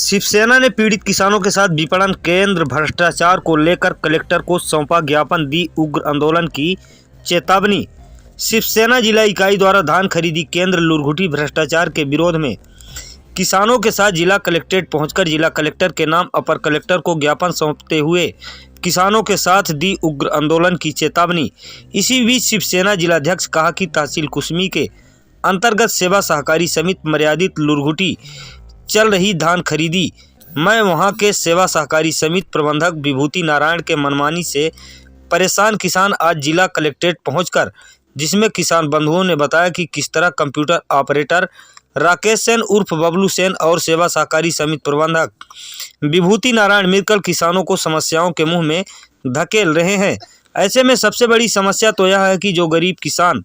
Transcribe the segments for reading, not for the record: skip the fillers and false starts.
शिवसेना ने पीड़ित किसानों के साथ विपणन केंद्र भ्रष्टाचार को लेकर कलेक्टर को सौंपा ज्ञापन, दी उग्र आंदोलन की चेतावनी। शिवसेना जिला इकाई द्वारा धान खरीदी केंद्र लुरघुटी भ्रष्टाचार के विरोध में किसानों के साथ जिला कलेक्ट्रेट पहुंचकर जिला कलेक्टर के नाम अपर कलेक्टर को ज्ञापन सौंपते हुए किसानों के साथ दी उग्र आंदोलन की चेतावनी। इसी बीच शिवसेना जिलाध्यक्ष कहा कि तहसील कुसमी के अंतर्गत सेवा सहकारी समिति मर्यादित लुरघुटी चल रही धान खरीदी, मैं वहां के सेवा सहकारी समिति प्रबंधक विभूति नारायण के मनमानी से परेशान किसान आज जिला कलेक्ट्रेट पहुंचकर, जिसमें किसान बंधुओं ने बताया कि किस तरह कंप्यूटर ऑपरेटर राकेश सेन उर्फ बबलू सेन और सेवा सहकारी समिति प्रबंधक विभूति नारायण मिलकर किसानों को समस्याओं के मुंह में धकेल रहे हैं। ऐसे में सबसे बड़ी समस्या तो यह है कि जो गरीब किसान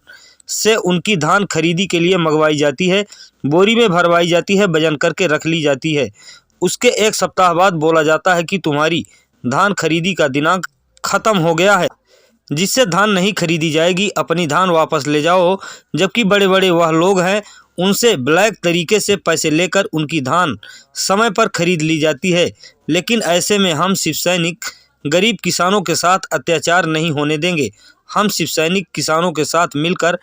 से उनकी धान खरीदी के लिए मंगवाई जाती है, बोरी में भरवाई जाती है, वजन करके रख ली जाती है, उसके एक सप्ताह बाद बोला जाता है कि तुम्हारी धान खरीदी का दिनांक खत्म हो गया है, जिससे धान नहीं खरीदी जाएगी, अपनी धान वापस ले जाओ। जबकि बड़े बड़े वह लोग हैं, उनसे ब्लैक तरीके से पैसे लेकर उनकी धान समय पर खरीद ली जाती है। लेकिन ऐसे में हम शिवसैनिक गरीब किसानों के साथ अत्याचार नहीं होने देंगे। हम शिवसैनिक किसानों के साथ मिलकर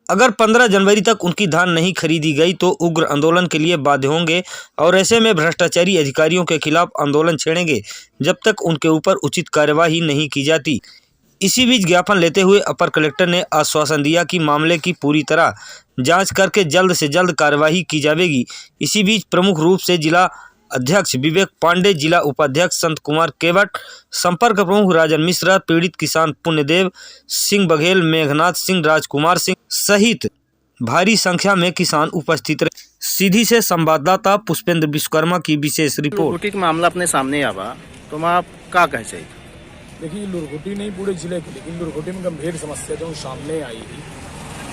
अगर 15 जनवरी तक उनकी धान नहीं खरीदी गई तो उग्र आंदोलन के लिए बाध्य होंगे और ऐसे में भ्रष्टाचारी अधिकारियों के खिलाफ आंदोलन छेड़ेंगे जब तक उनके ऊपर उचित कार्यवाही नहीं की जाती। इसी बीच ज्ञापन लेते हुए अपर कलेक्टर ने आश्वासन दिया कि मामले की पूरी तरह जांच करके जल्द से जल्द कार्यवाही की जाएगी। इसी बीच प्रमुख रूप से जिला अध्यक्ष विवेक पांडे, जिला उपाध्यक्ष संत कुमार केवट, संपर्क प्रमुख राजन मिश्रा, पीड़ित किसान पुण्यदेव सिंह बघेल, मेघनाथ सिंह, राजकुमार सिंह सहित भारी संख्या में किसान उपस्थित रहे। सीधी से संवाददाता पुष्पेंद्र विश्वकर्मा की विशेष रिपोर्ट। लुरघुटी का मामला अपने सामने आवा, तुम आप क्या कह चाहिए? देखिए, लुरघुटी नहीं पूरे जिले की, लेकिन लुरघुटी में गंभीर समस्या जो सामने आई थी,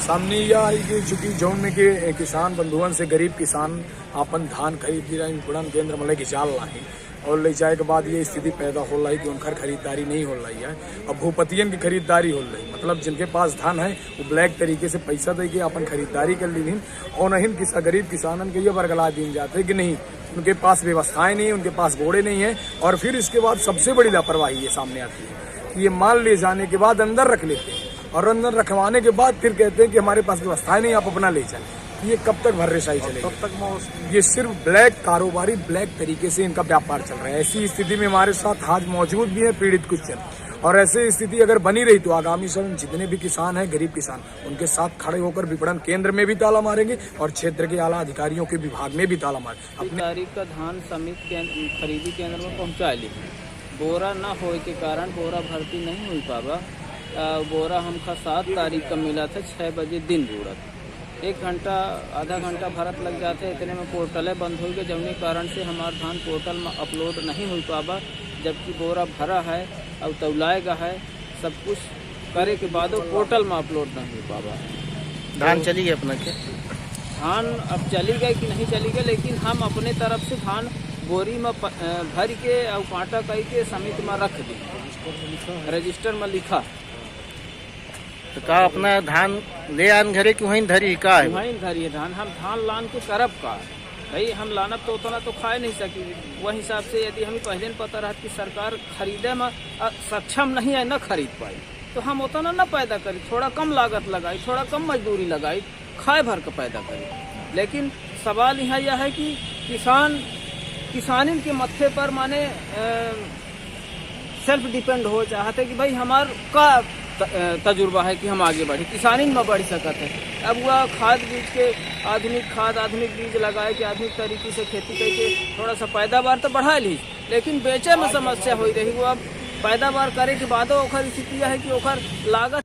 सामने यह आई कि चूंकि जौन में के किसान बंधुअन से गरीब किसान अपन धान खरीद रहे विपणन केंद्र में लेके जाल रहे और ले जाए के बाद ये स्थिति पैदा हो रही कि उनका खरीदारी नहीं हो रही है। अब भूपतियन की खरीदारी हो रही, मतलब जिनके पास धान है वो ब्लैक तरीके से पैसा दे के अपन खरीदारी कर ली और नहीं गरीब किसानन के ये बरगला दी जाते कि नहीं, उनके पास व्यवस्थाएं नहीं है, उनके पास बोड़े नहीं है। और फिर इसके बाद सबसे बड़ी लापरवाही ये सामने आती है कि ये माल ले जाने के बाद अंदर रख लेते हैं और अंदर रखवाने के बाद फिर कहते हैं कि हमारे पास व्यवस्थाएं नहीं, आप अपना ले जाए। ये कब तक भर्रेशाही चलेगी? कब तक ये सिर्फ ब्लैक कारोबारी, ब्लैक तरीके से इनका व्यापार चल रहा है। ऐसी स्थिति में हमारे साथ आज मौजूद भी है पीड़ित कुछ जन, और ऐसी स्थिति अगर बनी रही तो आगामी समय जितने भी किसान हैं, गरीब किसान, उनके साथ खड़े होकर विपणन केंद्र में भी ताला मारेंगे और क्षेत्र के आला अधिकारियों के विभाग में भी ताला मारेंगे। अपनी तारीख का धान समिति खरीदी केंद्र में पहुँचा ली, बोरा न होने के कारण बोरा भर्ती नहीं हुई पावा। बोरा हमका 7 तारीख का मिला था, 6 बजे दिन जुड़त, 1 घंटा आधा घंटा भरत लग जाते, इतने में पोर्टलें बंद हो गए, जमने कारण से हमारा धान पोर्टल में अपलोड नहीं हो पावा। जबकि बोरा भरा है, अब तौलाएगा है, सब कुछ करे के बाद पोर्टल में अपलोड नहीं हो पावा। धान चली गई अपना के? धान अब चली गई कि नहीं चली गई, लेकिन हम अपने तरफ से धान बोरी में भर के और कांटा कई के समिति में रख दी, रजिस्टर में लिखा। तो का अपना धान ले आन घरे की वहीं धरी का है? वहीं धरी है धान, हम धान लान के करब का भाई, हम लानब तो उतना तो खा नहीं सकी। वह हिसाब से यदि हमें पहले पता रहा कि सरकार खरीदे में सक्षम नहीं है, न खरीद पाई, तो हम उतना न पैदा करी, थोड़ा कम लागत लगाई, थोड़ा कम मजदूरी लगाई, खाए भर का पैदा करी। लेकिन सवाल यहाँ यह है कि किसानी के मत्थे पर माने सेल्फ डिपेंड हो चाहते कि भाई हमार का तजुर्बा है कि हम आगे बढ़े, किसानी में बढ़ सकते हैं। अब वह खाद बीज के आधुनिक बीज लगाए कि आधुनिक तरीके से खेती करके थोड़ा सा पैदावार तो बढ़ा ली, लेकिन बेचे में समस्या हो रही। वो अब पैदावार करे के बाद ओखर स्थिति है कि ओखर लागत